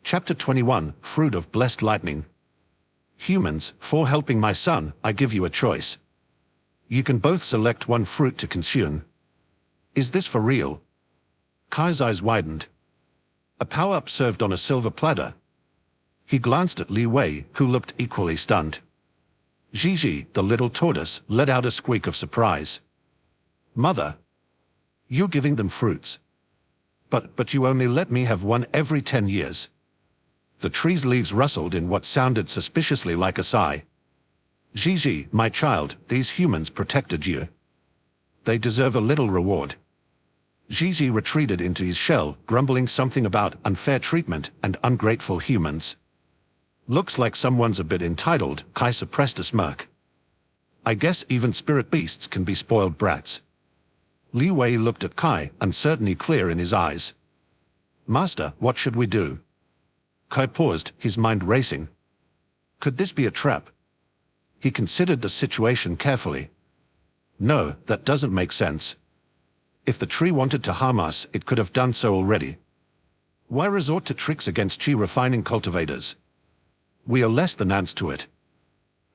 Chapter 21, Fruit of Blessed Lightning. Humans, for helping my son, I give you a choice. You can both select one fruit to consume. Is this for real? Kai's eyes widened. A power-up served on a silver platter. He glanced at Li Wei, who looked equally stunned. Gigi, the little tortoise, let out a squeak of surprise. Mother, you're giving them fruits. But you only let me have one every 10 years. The tree's leaves rustled in what sounded suspiciously like a sigh. Gigi, my child, these humans protected you. They deserve a little reward. Gigi retreated into his shell, grumbling something about unfair treatment and ungrateful humans. Looks like someone's a bit entitled, Kai suppressed a smirk. I guess even spirit beasts can be spoiled brats. Li Wei looked at Kai, uncertainty clear in his eyes. Master, what should we do? Kai paused, his mind racing. Could this be a trap? He considered the situation carefully. No, that doesn't make sense. If the tree wanted to harm us, it could have done so already. Why resort to tricks against chi refining cultivators? We are less than ants to it.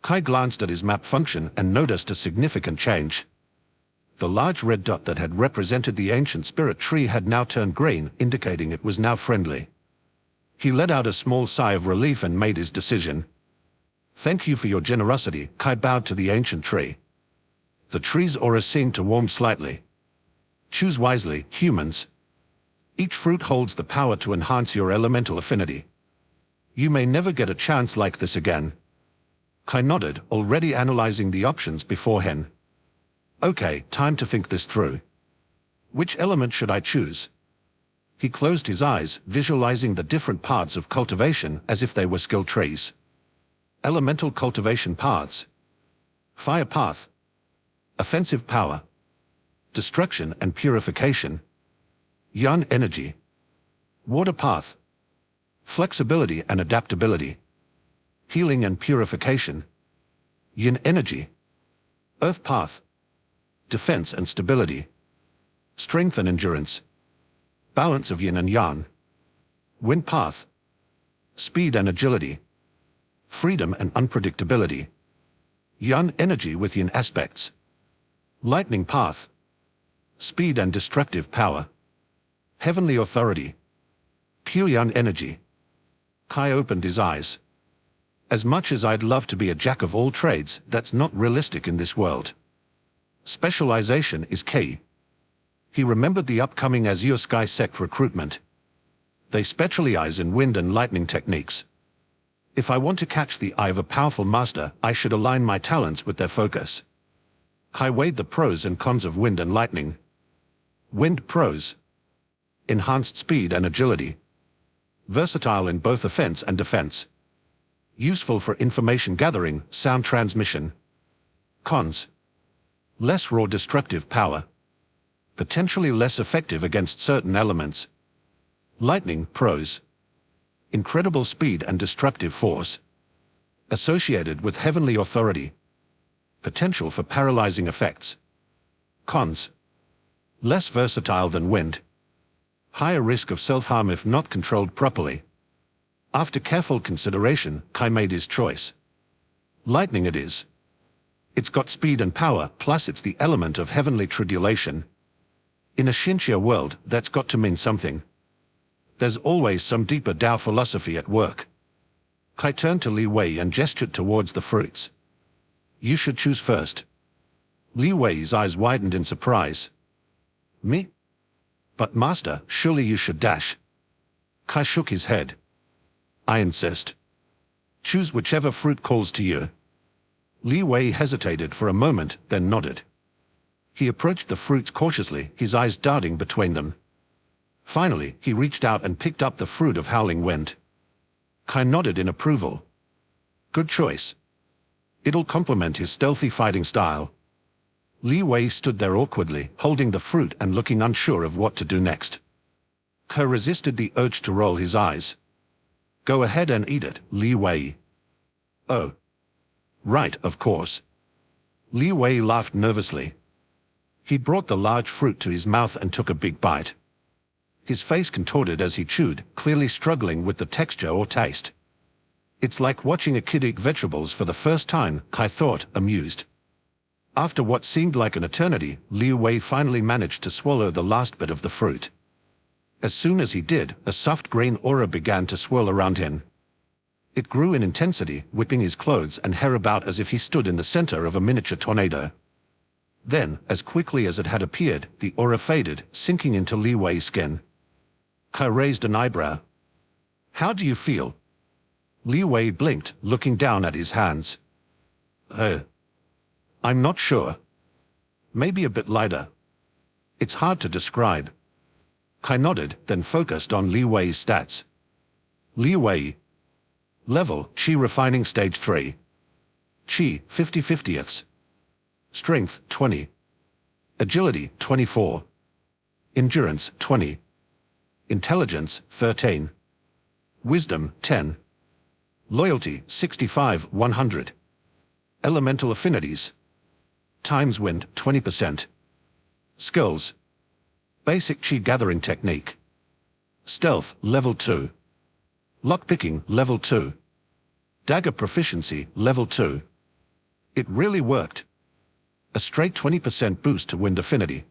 Kai glanced at his map function and noticed a significant change. The large red dot that had represented the ancient spirit tree had now turned green, indicating it was now friendly. He let out a small sigh of relief and made his decision. Thank you for your generosity, Kai bowed to the ancient tree. The tree's aura seemed to warm slightly. Choose wisely, humans. Each fruit holds the power to enhance your elemental affinity. You may never get a chance like this again. Kai nodded, already analyzing the options beforehand. Okay, time to think this through. Which element should I choose? He closed his eyes, visualizing the different paths of cultivation as if they were skill trees. Elemental cultivation paths. Fire path. Offensive power. Destruction and purification. Yan energy. Water path. Flexibility and adaptability. Healing and purification. Yin energy. Earth path. Defense and stability. Strength and endurance. Balance of yin and yang. Wind path. Speed and agility. Freedom and unpredictability. Yang energy with yin aspects. Lightning path. Speed and destructive power. Heavenly authority. Pure yang energy. Kai opened his eyes. As much as I'd love to be a jack of all trades, that's not realistic in this world. Specialization is key. He remembered the upcoming Azure Sky sect recruitment. They specialize in wind and lightning techniques. If I want to catch the eye of a powerful master, I should align my talents with their focus. Kai weighed the pros and cons of wind and lightning. Wind pros. Enhanced speed and agility. Versatile in both offense and defense. Useful for information gathering, sound transmission. Cons. Less raw destructive power. Potentially less effective against certain elements. Lightning pros. Incredible speed and destructive force. Associated with heavenly authority. Potential for paralyzing effects. Cons. Less versatile than wind. Higher risk of self-harm if not controlled properly. After careful consideration, Kai made his choice. Lightning it is. It's got speed and power, plus it's the element of heavenly tribulation. In a Xianxia world, that's got to mean something. There's always some deeper Tao philosophy at work. Kai turned to Li Wei and gestured towards the fruits. You should choose first. Li Wei's eyes widened in surprise. Me? But master, surely you should dash. Kai shook his head. I insist. Choose whichever fruit calls to you. Li Wei hesitated for a moment, then nodded. He approached the fruits cautiously, his eyes darting between them. Finally, he reached out and picked up the fruit of howling wind. Kai nodded in approval. Good choice. It'll complement his stealthy fighting style. Li Wei stood there awkwardly, holding the fruit and looking unsure of what to do next. Kai resisted the urge to roll his eyes. Go ahead and eat it, Li Wei. Oh. Right, of course. Li Wei laughed nervously. He brought the large fruit to his mouth and took a big bite. His face contorted as he chewed, clearly struggling with the texture or taste. It's like watching a kid eat vegetables for the first time, Kai thought, amused. After what seemed like an eternity, Liu Wei finally managed to swallow the last bit of the fruit. As soon as he did, a soft green aura began to swirl around him. It grew in intensity, whipping his clothes and hair about as if he stood in the center of a miniature tornado. Then, as quickly as it had appeared, the aura faded, sinking into Liu Wei's skin. Kai raised an eyebrow. "How do you feel?" Liu Wei blinked, looking down at his hands. I'm not sure. Maybe a bit lighter. It's hard to describe." Kai nodded, then focused on Liu Wei's stats. Liu Wei. Level, Qi Refining Stage 3. Qi, 50/50ths. Strength, 20. Agility, 24. Endurance, 20. Intelligence, 13. Wisdom, 10. Loyalty, 65/100. Elemental affinities. Times wind, 20%. Skills. Basic Qi gathering technique. Stealth, level 2. Lockpicking, level 2. Dagger proficiency, level 2. It really worked. A straight 20% boost to wind affinity.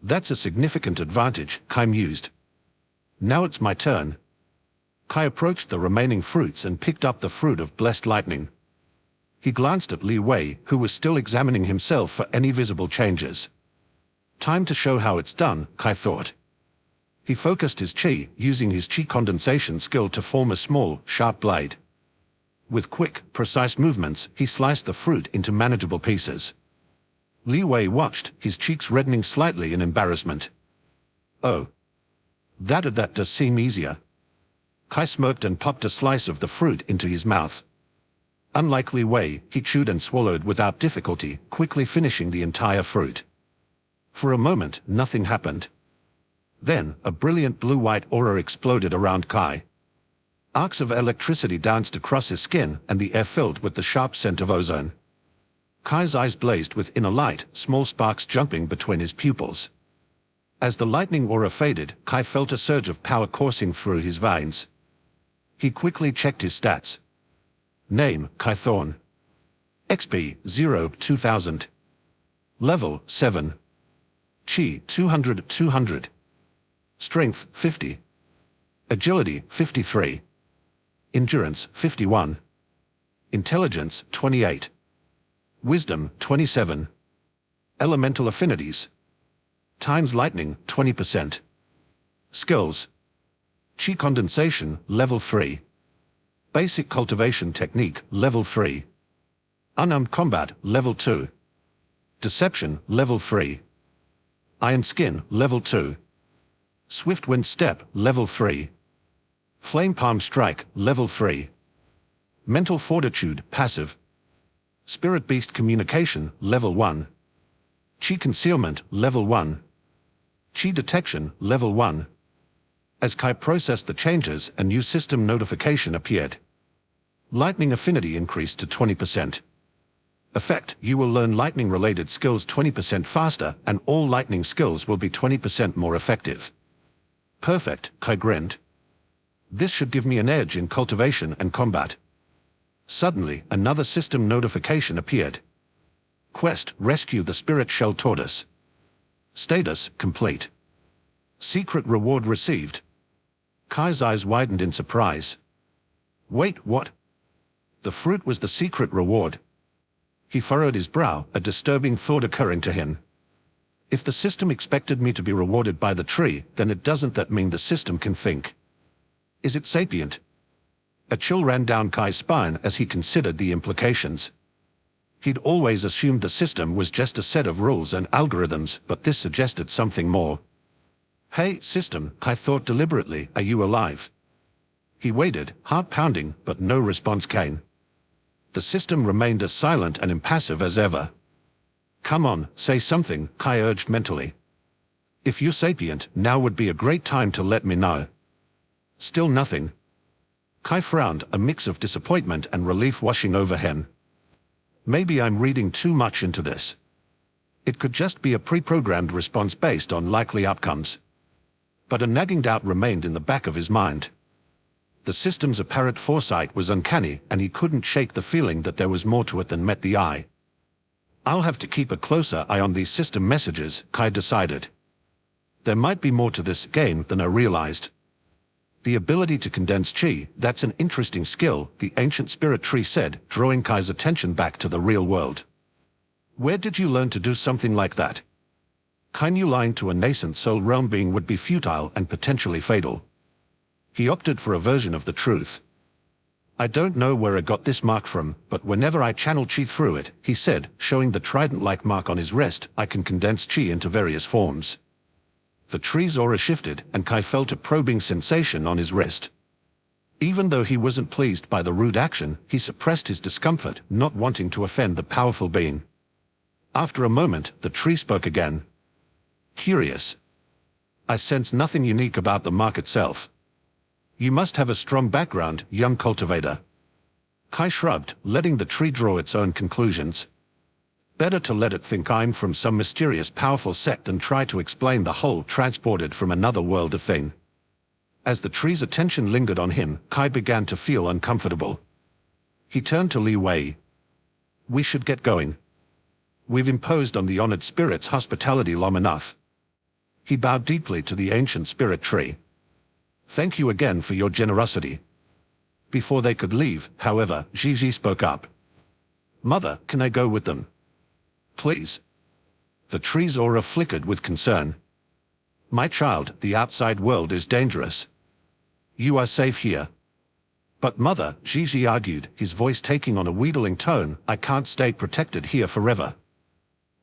That's a significant advantage, Kai mused. Now it's my turn. Kai approached the remaining fruits and picked up the fruit of blessed lightning. He glanced at Liu Wei, who was still examining himself for any visible changes. Time to show how it's done, Kai thought. He focused his qi, using his qi condensation skill to form a small, sharp blade. With quick, precise movements, he sliced the fruit into manageable pieces. Liu Wei watched, his cheeks reddening slightly in embarrassment. "Oh. That does seem easier." Kai smirked and popped a slice of the fruit into his mouth. Unlike Liu Wei, he chewed and swallowed without difficulty, quickly finishing the entire fruit. For a moment, nothing happened. Then, a brilliant blue-white aura exploded around Kai. Arcs of electricity danced across his skin, and the air filled with the sharp scent of ozone. Kai's eyes blazed with inner light, small sparks jumping between his pupils. As the lightning aura faded, Kai felt a surge of power coursing through his veins. He quickly checked his stats. Name, Kai Thorn. XP, 0/2000. Level, 7. Qi, 200/200. Strength, 50. Agility, 53. Endurance, 51. Intelligence, 28. Wisdom, 27. Elemental affinities. Times lightning, 20%. Skills. Qi condensation, level 3. Basic cultivation technique, level 3. Unarmed combat, level 2. Deception, level 3. Iron skin, level 2. Swift wind step, level 3. Flame palm strike, level 3. Mental fortitude, passive. Spirit beast communication, level 1. Qi concealment, level 1. Qi detection, level 1. As Kai processed the changes, a new system notification appeared. Lightning affinity increased to 20%. Effect: you will learn lightning-related skills 20% faster, and all lightning skills will be 20% more effective. Perfect, Kai grinned. This should give me an edge in cultivation and combat. Suddenly, another system notification appeared. Quest: rescue the spirit shell tortoise. Status: complete. Secret reward received. Kai's eyes widened in surprise. Wait, what? The fruit was the secret reward. He furrowed his brow, a disturbing thought occurring to him. If the system expected me to be rewarded by the tree, then it doesn't that mean the system can think. Is it sapient? A chill ran down Kai's spine as he considered the implications. He'd always assumed the system was just a set of rules and algorithms, but this suggested something more. Hey, system, Kai thought deliberately, are you alive? He waited, heart pounding, but no response came. The system remained as silent and impassive as ever. Come on, say something, Kai urged mentally. If you're sapient, now would be a great time to let me know. Still nothing. Kai frowned, a mix of disappointment and relief washing over him. Maybe I'm reading too much into this. It could just be a pre-programmed response based on likely outcomes. But a nagging doubt remained in the back of his mind. The system's apparent foresight was uncanny, and he couldn't shake the feeling that there was more to it than met the eye. I'll have to keep a closer eye on these system messages, Kai decided. There might be more to this game than I realized. The ability to condense chi, that's an interesting skill, the ancient spirit tree said, drawing Kai's attention back to the real world. Where did you learn to do something like that? Kai knew lying to a nascent soul realm being would be futile and potentially fatal. He opted for a version of the truth. I don't know where I got this mark from, but whenever I channel chi through it, he said, showing the trident-like mark on his wrist, I can condense chi into various forms. The tree's aura shifted, and Kai felt a probing sensation on his wrist. Even though he wasn't pleased by the rude action, he suppressed his discomfort, not wanting to offend the powerful being. After a moment, the tree spoke again. Curious. I sense nothing unique about the mark itself. You must have a strong background, young cultivator. Kai shrugged, letting the tree draw its own conclusions. Better to let it think I'm from some mysterious powerful sect than try to explain the whole transported from another world of thing. As the tree's attention lingered on him, Kai began to feel uncomfortable. He turned to Li Wei. We should get going. We've imposed on the honored spirit's hospitality long enough. He bowed deeply to the ancient spirit tree. Thank you again for your generosity. Before they could leave, however, Gigi spoke up. Mother, can I go with them? Please. The tree's aura flickered with concern. My child, the outside world is dangerous. You are safe here. But mother, Gigi argued, his voice taking on a wheedling tone, I can't stay protected here forever.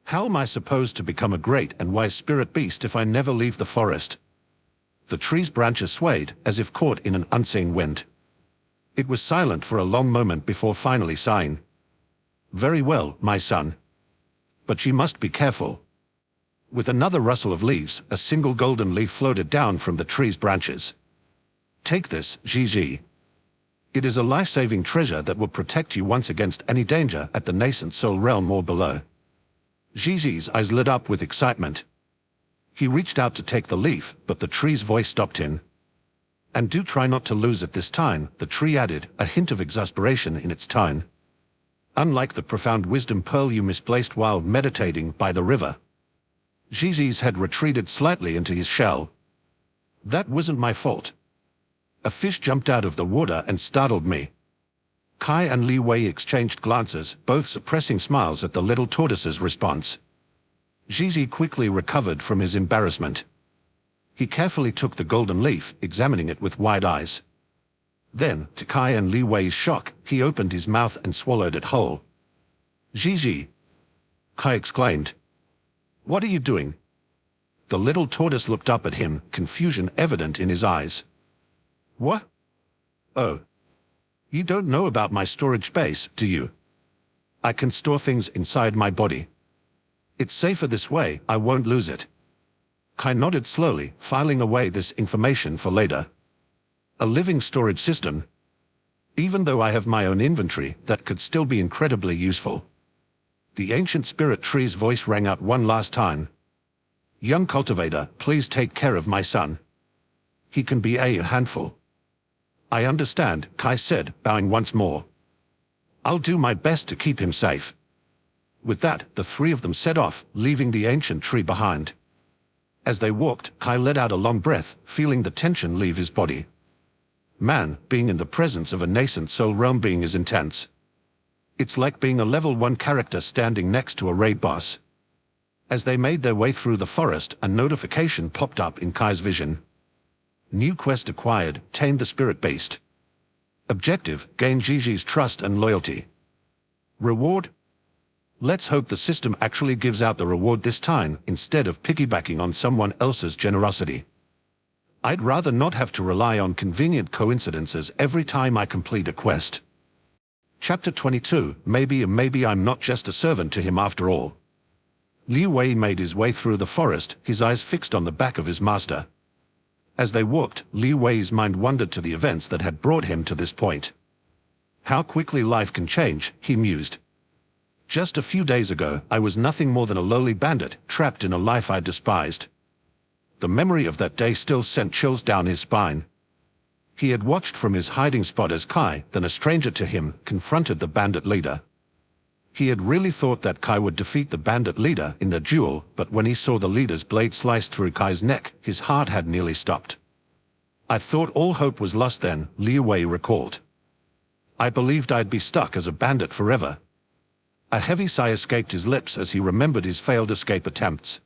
How am I supposed to become a great and wise spirit beast if I never leave the forest? The tree's branches swayed, as if caught in an unseen wind. It was silent for a long moment before finally sighing. Very well, my son. But you must be careful. With another rustle of leaves, a single golden leaf floated down from the tree's branches. Take this, Gigi. It is a life-saving treasure that will protect you once against any danger at the nascent soul realm or below. Gigi's eyes lit up with excitement. He reached out to take the leaf, but the tree's voice stopped him. And do try not to lose it this time, the tree added, a hint of exasperation in its tone. Unlike the profound wisdom pearl you misplaced while meditating by the river. Gigi's had retreated slightly into his shell. That wasn't my fault. A fish jumped out of the water and startled me. Kai and Li Wei exchanged glances, both suppressing smiles at the little tortoise's response. Gigi quickly recovered from his embarrassment. He carefully took the golden leaf, examining it with wide eyes. Then, to Kai and Li Wei's shock, he opened his mouth and swallowed it whole. Gigi! Kai exclaimed. What are you doing? The little tortoise looked up at him, confusion evident in his eyes. What? Oh. You don't know about my storage space, do you? I can store things inside my body. It's safer this way, I won't lose it. Kai nodded slowly, filing away this information for later. A living storage system. Even though I have my own inventory, that could still be incredibly useful. The ancient spirit tree's voice rang out one last time. Young cultivator, please take care of my son. He can be a handful. I understand, Kai said, bowing once more. I'll do my best to keep him safe. With that, the three of them set off, leaving the ancient tree behind. As they walked, Kai let out a long breath, feeling the tension leave his body. Man, being in the presence of a nascent soul realm being is intense. It's like being a level 1 character standing next to a raid boss. As they made their way through the forest, a notification popped up in Kai's vision. New quest acquired, tame the spirit beast. Objective, gain Gigi's trust and loyalty. Reward? Let's hope the system actually gives out the reward this time, instead of piggybacking on someone else's generosity. I'd rather not have to rely on convenient coincidences every time I complete a quest. Chapter 22, maybe I'm not just a servant to him after all. Li Wei made his way through the forest, his eyes fixed on the back of his master. As they walked, Li Wei's mind wandered to the events that had brought him to this point. How quickly life can change, he mused. Just a few days ago, I was nothing more than a lowly bandit, trapped in a life I despised. The memory of that day still sent chills down his spine. He had watched from his hiding spot as Kai, then a stranger to him, confronted the bandit leader. He had really thought that Kai would defeat the bandit leader in the duel, but when he saw the leader's blade slice through Kai's neck, his heart had nearly stopped. I thought all hope was lost then, Liu Wei recalled. I believed I'd be stuck as a bandit forever. A heavy sigh escaped his lips as he remembered his failed escape attempts.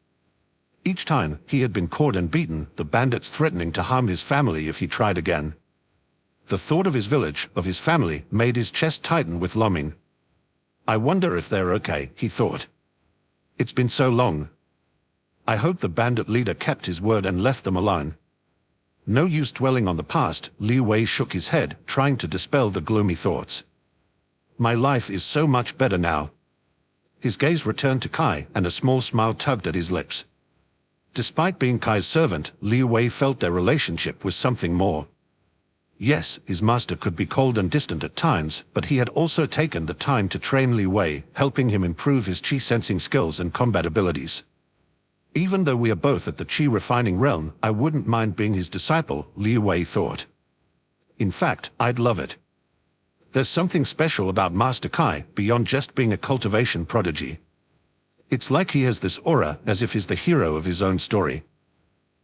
Each time, he had been caught and beaten, the bandits threatening to harm his family if he tried again. The thought of his village, of his family, made his chest tighten with longing. I wonder if they're okay, he thought. It's been so long. I hope the bandit leader kept his word and left them alone. No use dwelling on the past, Liu Wei shook his head, trying to dispel the gloomy thoughts. My life is so much better now. His gaze returned to Kai, and a small smile tugged at his lips. Despite being Kai's servant, Liu Wei felt their relationship was something more. Yes, his master could be cold and distant at times, but he had also taken the time to train Liu Wei, helping him improve his qi sensing skills and combat abilities. Even though we are both at the qi refining realm, I wouldn't mind being his disciple, Liu Wei thought. In fact, I'd love it. There's something special about Master Kai, beyond just being a cultivation prodigy. It's like he has this aura, as if he's the hero of his own story.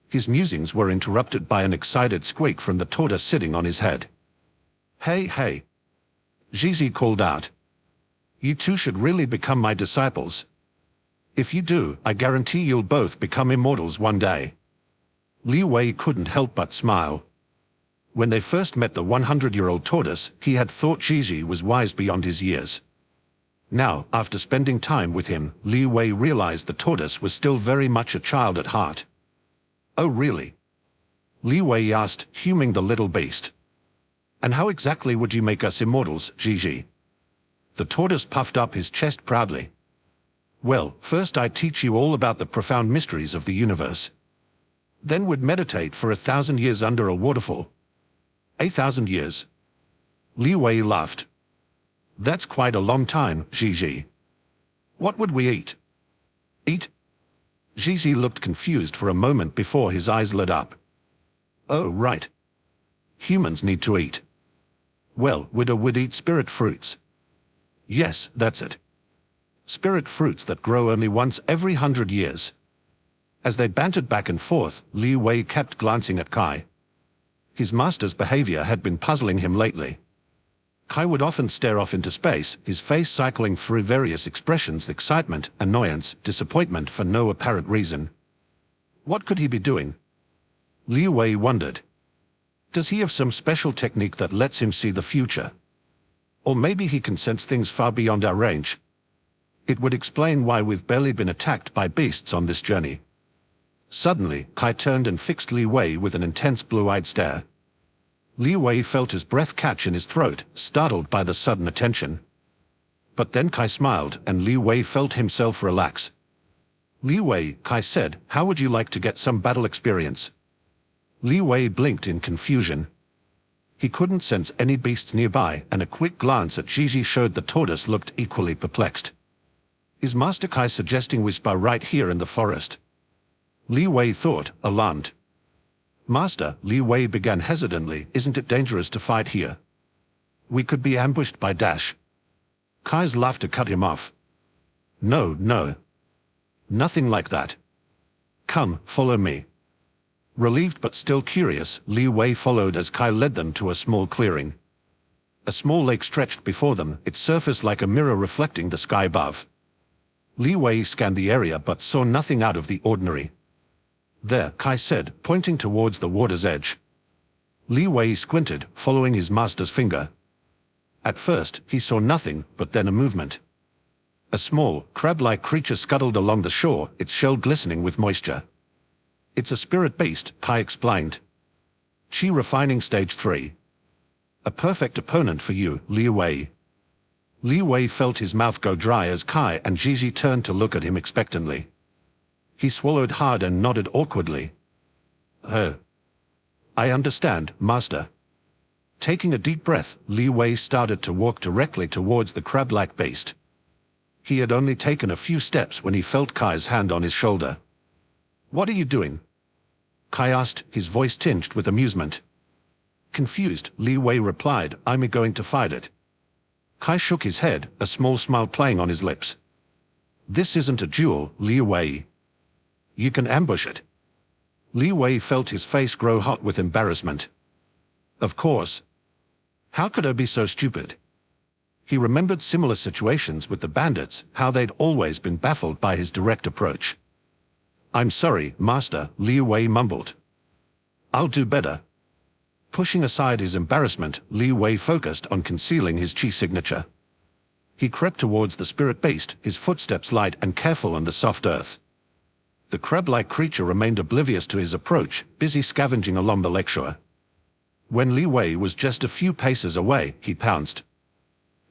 His musings were interrupted by an excited squeak from the tortoise sitting on his head. Hey, hey! Zizi called out. You two should really become my disciples. If you do, I guarantee you'll both become immortals one day. Liu Wei couldn't help but smile. When they first met the 100-year-old tortoise, he had thought Zizi was wise beyond his years. Now, after spending time with him, Liu Wei realized the tortoise was still very much a child at heart. Oh really? Liu Wei asked, huming the little beast. And how exactly would you make us immortals, Zizi? The tortoise puffed up his chest proudly. Well, first I'd teach you all about the profound mysteries of the universe. Then we'd meditate for 1,000 years under a waterfall. 1,000 years? Liu Wei laughed. That's quite a long time, Zizi. What would we eat? Eat? Zizi looked confused for a moment before his eyes lit up. Oh, right. Humans need to eat. Well, we'd eat spirit fruits. Yes, that's it. Spirit fruits that grow only once every 100 years. As they bantered back and forth, Liu Wei kept glancing at Kai. His master's behavior had been puzzling him lately. Kai would often stare off into space, his face cycling through various expressions: excitement, annoyance, disappointment for no apparent reason. What could he be doing? Liu Wei wondered. Does he have some special technique that lets him see the future? Or maybe he can sense things far beyond our range. It would explain why we've barely been attacked by beasts on this journey. Suddenly, Kai turned and fixed Liu Wei with an intense blue-eyed stare. Liu Wei felt his breath catch in his throat, startled by the sudden attention. But then Kai smiled, and Liu Wei felt himself relax. Liu Wei, Kai said, how would you like to get some battle experience? Liu Wei blinked in confusion. He couldn't sense any beasts nearby, and a quick glance at Zizi showed the tortoise looked equally perplexed. Is Master Kai suggesting we spar right here in the forest? Liu Wei thought, alarmed. Master, Liu Wei began hesitantly, isn't it dangerous to fight here? We could be ambushed by Dash. Kai's laughter cut him off. No, no. Nothing like that. Come, follow me. Relieved but still curious, Liu Wei followed as Kai led them to a small clearing. A small lake stretched before them, its surface like a mirror reflecting the sky above. Liu Wei scanned the area but saw nothing out of the ordinary. There, Kai said, pointing towards the water's edge. Liu Wei squinted, following his master's finger. At first, he saw nothing, but then a movement. A small, crab-like creature scuttled along the shore, its shell glistening with moisture. It's a spirit beast, Kai explained. Qi refining stage 3. A perfect opponent for you, Liu Wei. Liu Wei felt his mouth go dry as Kai and Zizi turned to look at him expectantly. He swallowed hard and nodded awkwardly. Oh. I understand, Master. Taking a deep breath, Liu Wei started to walk directly towards the crab-like beast. He had only taken a few steps when he felt Kai's hand on his shoulder. What are you doing? Kai asked, his voice tinged with amusement. Confused, Li Wei replied, I'm going to fight it. Kai shook his head, a small smile playing on his lips. This isn't a duel, Li Wei. You can ambush it. Li Wei felt his face grow hot with embarrassment. Of course. How could I be so stupid? He remembered similar situations with the bandits, how they'd always been baffled by his direct approach. I'm sorry, Master, Li Wei mumbled. I'll do better. Pushing aside his embarrassment, Li Wei focused on concealing his chi signature. He crept towards the spirit beast, his footsteps light and careful on the soft earth. The crab-like creature remained oblivious to his approach, busy scavenging along the lakeshore. When Li Wei was just a few paces away, he pounced.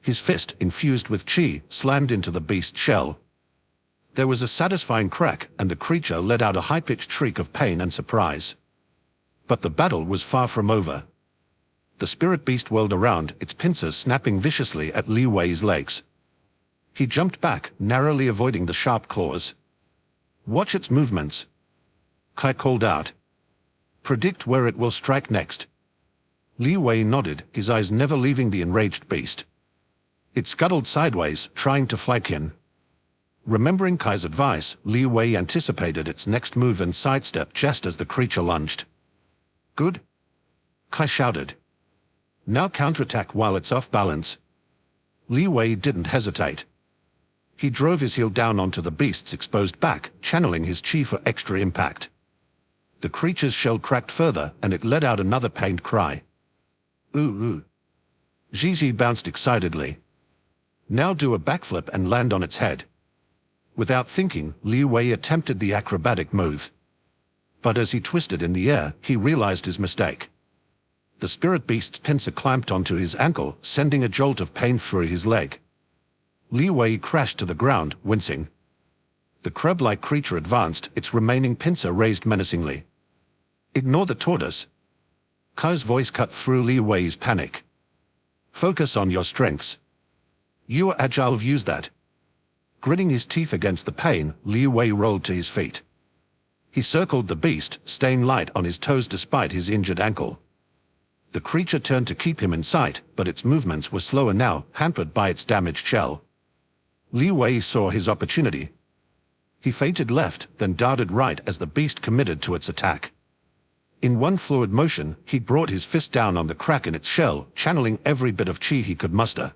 His fist, infused with chi, slammed into the beast's shell. There was a satisfying crack, and the creature let out a high-pitched shriek of pain and surprise. But the battle was far from over. The spirit beast whirled around, its pincers snapping viciously at Li Wei's legs. He jumped back, narrowly avoiding the sharp claws. Watch its movements, Kai called out. Predict where it will strike next. Li Wei nodded, his eyes never leaving the enraged beast. It scuttled sideways, trying to flank him. Remembering Kai's advice, Li Wei anticipated its next move and sidestepped just as the creature lunged. Good, Kai shouted. Now counterattack while it's off balance. Li Wei didn't hesitate. He drove his heel down onto the beast's exposed back, channeling his chi for extra impact. The creature's shell cracked further, and it let out another pained cry. Ooh, ooh. Gigi bounced excitedly. Now do a backflip and land on its head. Without thinking, Li Wei attempted the acrobatic move. But as he twisted in the air, he realized his mistake. The spirit beast's pincer clamped onto his ankle, sending a jolt of pain through his leg. Li Wei crashed to the ground, wincing. The crab-like creature advanced, its remaining pincer raised menacingly. Ignore the tortoise. Kai's voice cut through Li Wei's panic. Focus on your strengths. You are agile, use that. Gritting his teeth against the pain, Li Wei rolled to his feet. He circled the beast, staying light on his toes despite his injured ankle. The creature turned to keep him in sight, but its movements were slower now, hampered by its damaged shell. Li Wei saw his opportunity. He feinted left, then darted right as the beast committed to its attack. In one fluid motion, he brought his fist down on the crack in its shell, channeling every bit of chi he could muster.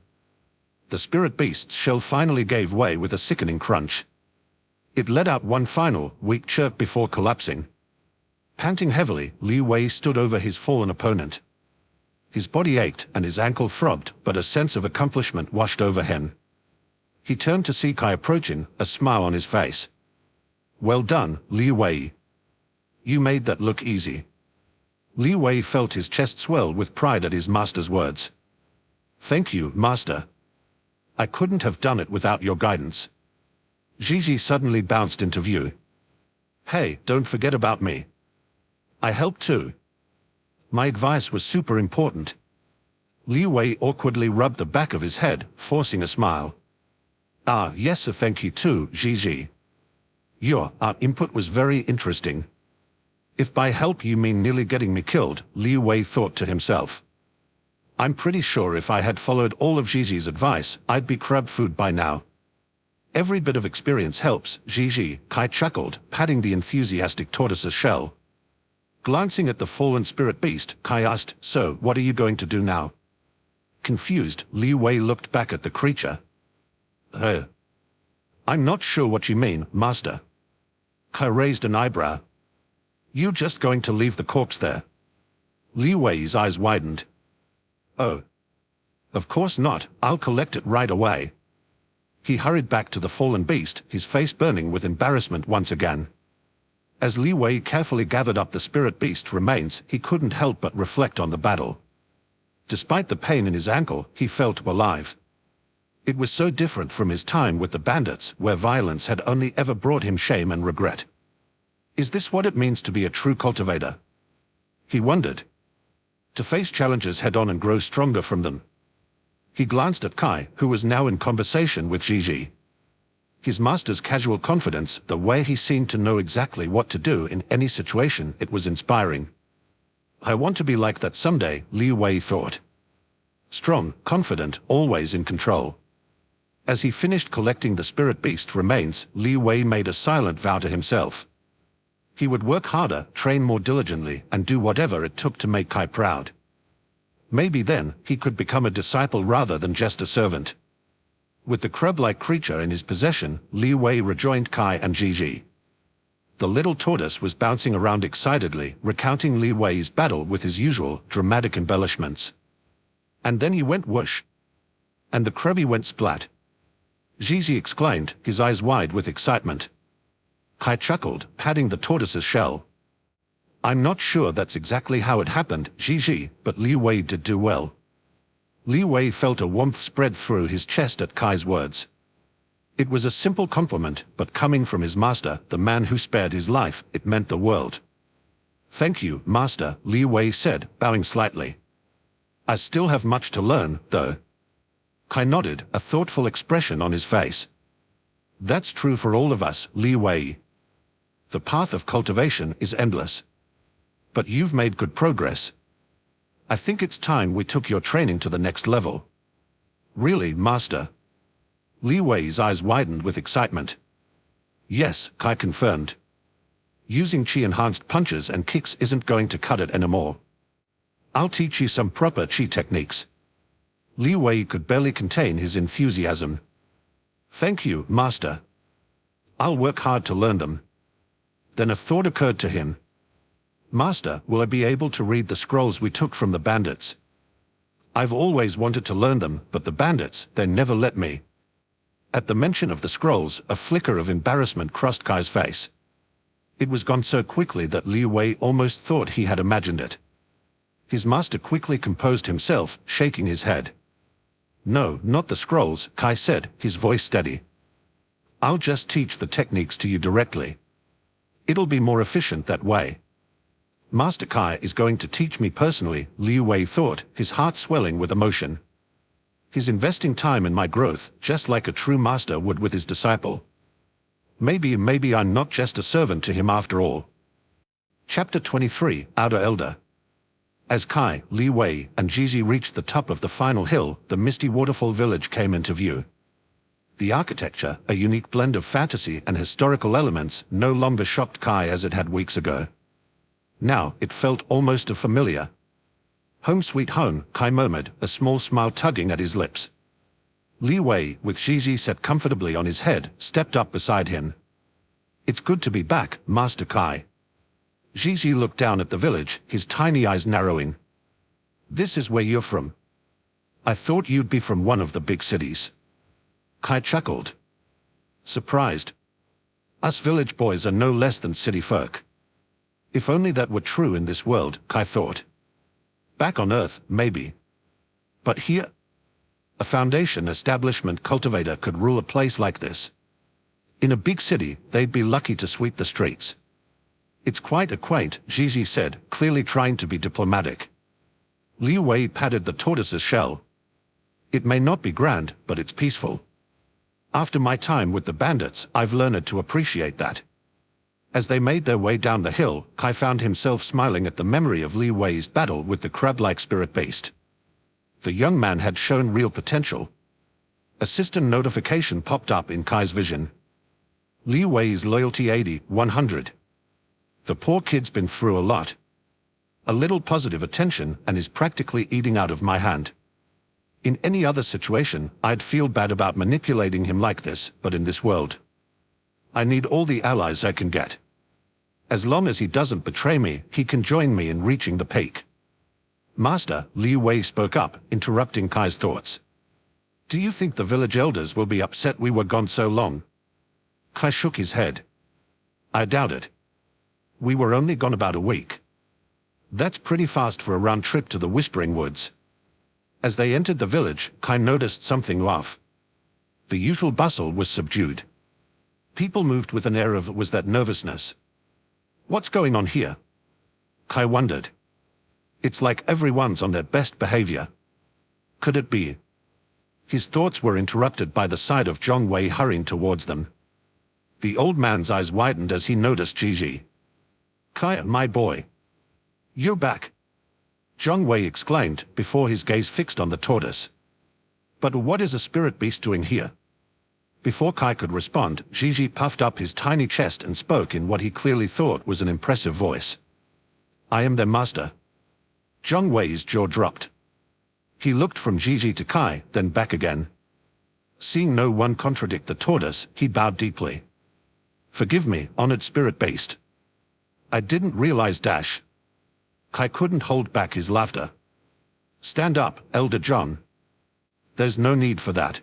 The spirit beast's shell finally gave way with a sickening crunch. It let out one final, weak chirp before collapsing. Panting heavily, Li Wei stood over his fallen opponent. His body ached and his ankle throbbed, but a sense of accomplishment washed over him. He turned to see Kai approaching, a smile on his face. Well done, Li Wei. You made that look easy. Li Wei felt his chest swell with pride at his master's words. Thank you, master. I couldn't have done it without your guidance. Gigi suddenly bounced into view. Hey, don't forget about me. I helped too. My advice was super important. Li Wei awkwardly rubbed the back of his head, forcing a smile. Ah, yes, thank you too, Gigi. Your input was very interesting. If by help you mean nearly getting me killed, Li Wei thought to himself. I'm pretty sure if I had followed all of Gigi's advice, I'd be crab food by now. Every bit of experience helps, Gigi, Kai chuckled, patting the enthusiastic tortoise's shell. Glancing at the fallen spirit beast, Kai asked, so, what are you going to do now? Confused, Li Wei looked back at the creature. I'm not sure what you mean, master. Kai raised an eyebrow. You just going to leave the corpse there? Li Wei's eyes widened. Oh. Of course not, I'll collect it right away. He hurried back to the fallen beast, his face burning with embarrassment once again. As Li Wei carefully gathered up the spirit beast's remains, he couldn't help but reflect on the battle. Despite the pain in his ankle, he felt alive. It was so different from his time with the bandits, where violence had only ever brought him shame and regret. Is this what it means to be a true cultivator? He wondered. To face challenges head-on and grow stronger from them. He glanced at Kai, who was now in conversation with Gigi. His master's casual confidence, the way he seemed to know exactly what to do in any situation, it was inspiring. I want to be like that someday, Li Wei thought. Strong, confident, always in control. As he finished collecting the spirit beast remains, Li Wei made a silent vow to himself. He would work harder, train more diligently, and do whatever it took to make Kai proud. Maybe then, he could become a disciple rather than just a servant. With the crab-like creature in his possession, Li Wei rejoined Kai and Gigi. The little tortoise was bouncing around excitedly, recounting Li Wei's battle with his usual dramatic embellishments. And then he went whoosh. And the crabby went splat. Gigi exclaimed, his eyes wide with excitement. Kai chuckled, patting the tortoise's shell. I'm not sure that's exactly how it happened, Gigi, but Li Wei did do well. Li Wei felt a warmth spread through his chest at Kai's words. It was a simple compliment, but coming from his master, the man who spared his life, it meant the world. Thank you, master, Li Wei said, bowing slightly. I still have much to learn, though. Kai nodded, a thoughtful expression on his face. That's true for all of us, Li Wei. The path of cultivation is endless. But you've made good progress. I think it's time we took your training to the next level. Really, master? Li Wei's eyes widened with excitement. Yes, Kai confirmed. Using chi-enhanced punches and kicks isn't going to cut it anymore. I'll teach you some proper chi techniques. Li Wei could barely contain his enthusiasm. Thank you, master. I'll work hard to learn them. Then a thought occurred to him. Master, will I be able to read the scrolls we took from the bandits? I've always wanted to learn them, but the bandits, they never let me. At the mention of the scrolls, a flicker of embarrassment crossed Kai's face. It was gone so quickly that Li Wei almost thought he had imagined it. His master quickly composed himself, shaking his head. No, not the scrolls, Kai said, his voice steady. I'll just teach the techniques to you directly. It'll be more efficient that way. Master Kai is going to teach me personally, Li Wei thought, his heart swelling with emotion. He's investing time in my growth, just like a true master would with his disciple. Maybe I'm not just a servant to him after all. Chapter 23, Outer Elder. As Kai, Li Wei, and Gigi reached the top of the final hill, the misty waterfall village came into view. The architecture, a unique blend of fantasy and historical elements, no longer shocked Kai as it had weeks ago. Now, it felt almost familiar. Home sweet home, Kai murmured, a small smile tugging at his lips. Li Wei, with Gigi set comfortably on his head, stepped up beside him. It's good to be back, Master Kai. Gigi looked down at the village, his tiny eyes narrowing. This is where you're from. I thought you'd be from one of the big cities. Kai chuckled. Surprised. Us village boys are no less than city folk. If only that were true in this world, Kai thought. Back on Earth, maybe. But here? A foundation establishment cultivator could rule a place like this. In a big city, they'd be lucky to sweep the streets. It's quite a quaint, Gigi said, clearly trying to be diplomatic. Li Wei patted the tortoise's shell. It may not be grand, but it's peaceful. After my time with the bandits, I've learned to appreciate that. As they made their way down the hill, Kai found himself smiling at the memory of Li Wei's battle with the crab-like spirit beast. The young man had shown real potential. Assistant notification popped up in Kai's vision. Li Wei's loyalty 80-100. The poor kid's been through a lot. A little positive attention and is practically eating out of my hand. In any other situation, I'd feel bad about manipulating him like this, but in this world, I need all the allies I can get. As long as he doesn't betray me, he can join me in reaching the peak. Master, Li Wei spoke up, interrupting Kai's thoughts. Do you think the village elders will be upset we were gone so long? Kai shook his head. I doubt it. We were only gone about a week. That's pretty fast for a round trip to the Whispering Woods. As they entered the village, Kai noticed something off. The usual bustle was subdued. People moved with an air of was that nervousness. What's going on here? Kai wondered. It's like everyone's on their best behavior. Could it be? His thoughts were interrupted by the sight of Zhong Wei hurrying towards them. The old man's eyes widened as he noticed Gigi. "Kai, my boy. You're back," Zhong Wei exclaimed before his gaze fixed on the tortoise. "But what is a spirit beast doing here?" Before Kai could respond, Gigi puffed up his tiny chest and spoke in what he clearly thought was an impressive voice. "I am their master." Zhong Wei's jaw dropped. He looked from Gigi to Kai, then back again. Seeing no one contradict the tortoise, he bowed deeply. "Forgive me, honored spirit beast. I didn't realize dash." Kai couldn't hold back his laughter. "Stand up, Elder John. There's no need for that.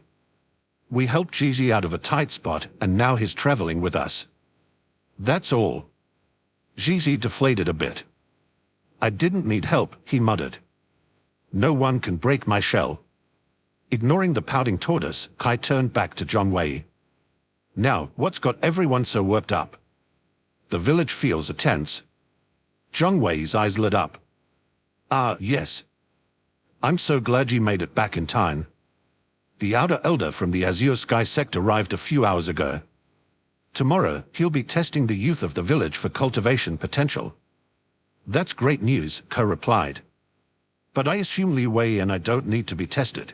We helped Gigi out of a tight spot, and now he's traveling with us. That's all." Gigi deflated a bit. "I didn't need help," he muttered. "No one can break my shell." Ignoring the pouting tortoise, Kai turned back to Zhong Wei. "Now, what's got everyone so worked up? The village feels tense." Zhong Wei's eyes lit up. "Ah, yes. I'm so glad you made it back in time. The Outer Elder from the Azure Sky sect arrived a few hours ago. Tomorrow, he'll be testing the youth of the village for cultivation potential." "That's great news," Kai replied. "But I assume Li Wei and I don't need to be tested."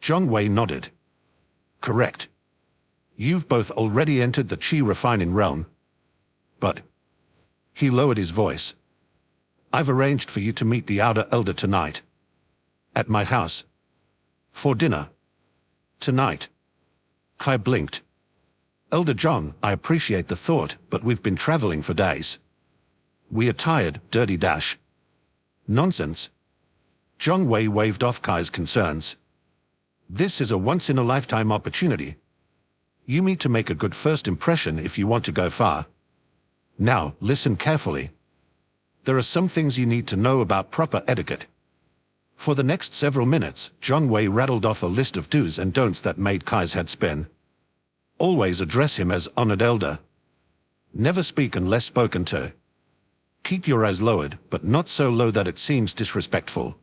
Zhong Wei nodded. "Correct. You've both already entered the Qi refining realm. But..." He lowered his voice. "I've arranged for you to meet the Outer Elder tonight. At my house. For dinner. Tonight." Kai blinked. "Elder John, I appreciate the thought, but we've been traveling for days. We are tired, dirty dash." "Nonsense." Zhong Wei waved off Kai's concerns. "This is a once-in-a-lifetime opportunity. You need to make a good first impression if you want to go far. Now, listen carefully. There are some things you need to know about proper etiquette." For the next several minutes, Zhong Wei rattled off a list of do's and don'ts that made Kai's head spin. Always address him as honored elder. Never speak unless spoken to. Keep your eyes lowered, but not so low that it seems disrespectful.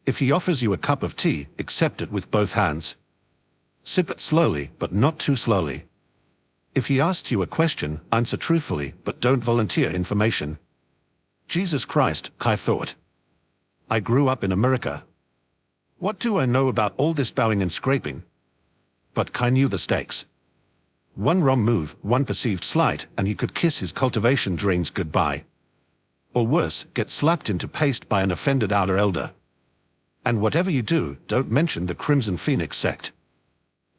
If he offers you a cup of tea, accept it with both hands. Sip it slowly, but not too slowly. If he asks you a question, answer truthfully, but don't volunteer information. Jesus Christ, Kai thought. I grew up in America. What do I know about all this bowing and scraping? But Kai knew the stakes. One wrong move, one perceived slight, and he could kiss his cultivation dreams goodbye. Or worse, get slapped into paste by an offended outer elder. And whatever you do, don't mention the Crimson Phoenix sect.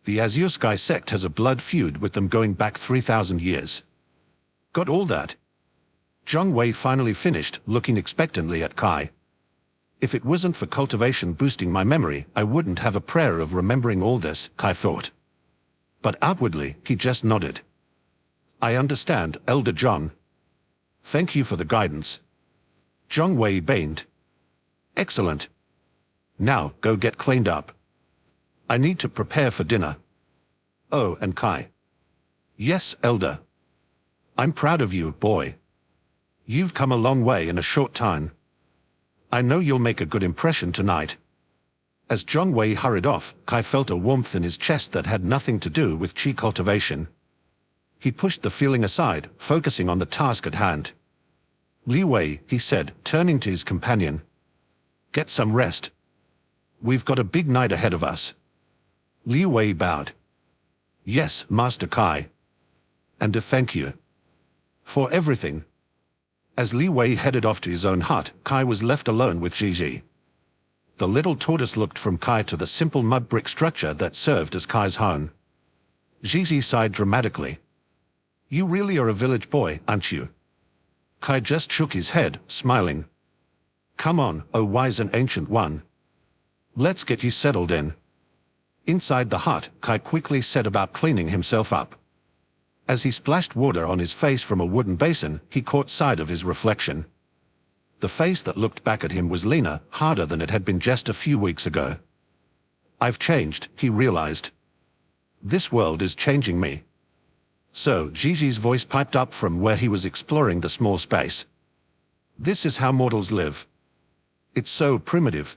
The Azure Sky sect has a blood feud with them going back 3,000 years. Got all that? Zhong Wei finally finished, looking expectantly at Kai. If it wasn't for cultivation boosting my memory, I wouldn't have a prayer of remembering all this, Kai thought. But outwardly, he just nodded. I understand, Elder John. Thank you for the guidance. Zhong Wei beamed. Excellent. Now, go get cleaned up. I need to prepare for dinner. Oh, and Kai. Yes, Elder. I'm proud of you, boy. You've come a long way in a short time. I know you'll make a good impression tonight. As Zhong Wei hurried off, Kai felt a warmth in his chest that had nothing to do with qi cultivation. He pushed the feeling aside, focusing on the task at hand. Li Wei, he said, turning to his companion. Get some rest. We've got a big night ahead of us. Li Wei bowed. Yes, Master Kai. And a thank you. For everything. As Li Wei headed off to his own hut, Kai was left alone with Gigi. The little tortoise looked from Kai to the simple mud brick structure that served as Kai's home. Gigi sighed dramatically. You really are a village boy, aren't you? Kai just shook his head, smiling. Come on, oh wise and ancient one. Let's get you settled in. Inside the hut, Kai quickly set about cleaning himself up. As he splashed water on his face from a wooden basin, he caught sight of his reflection. The face that looked back at him was leaner, harder than it had been just a few weeks ago. I've changed, he realized. This world is changing me. So, Gigi's voice piped up from where he was exploring the small space. This is how mortals live. It's so primitive.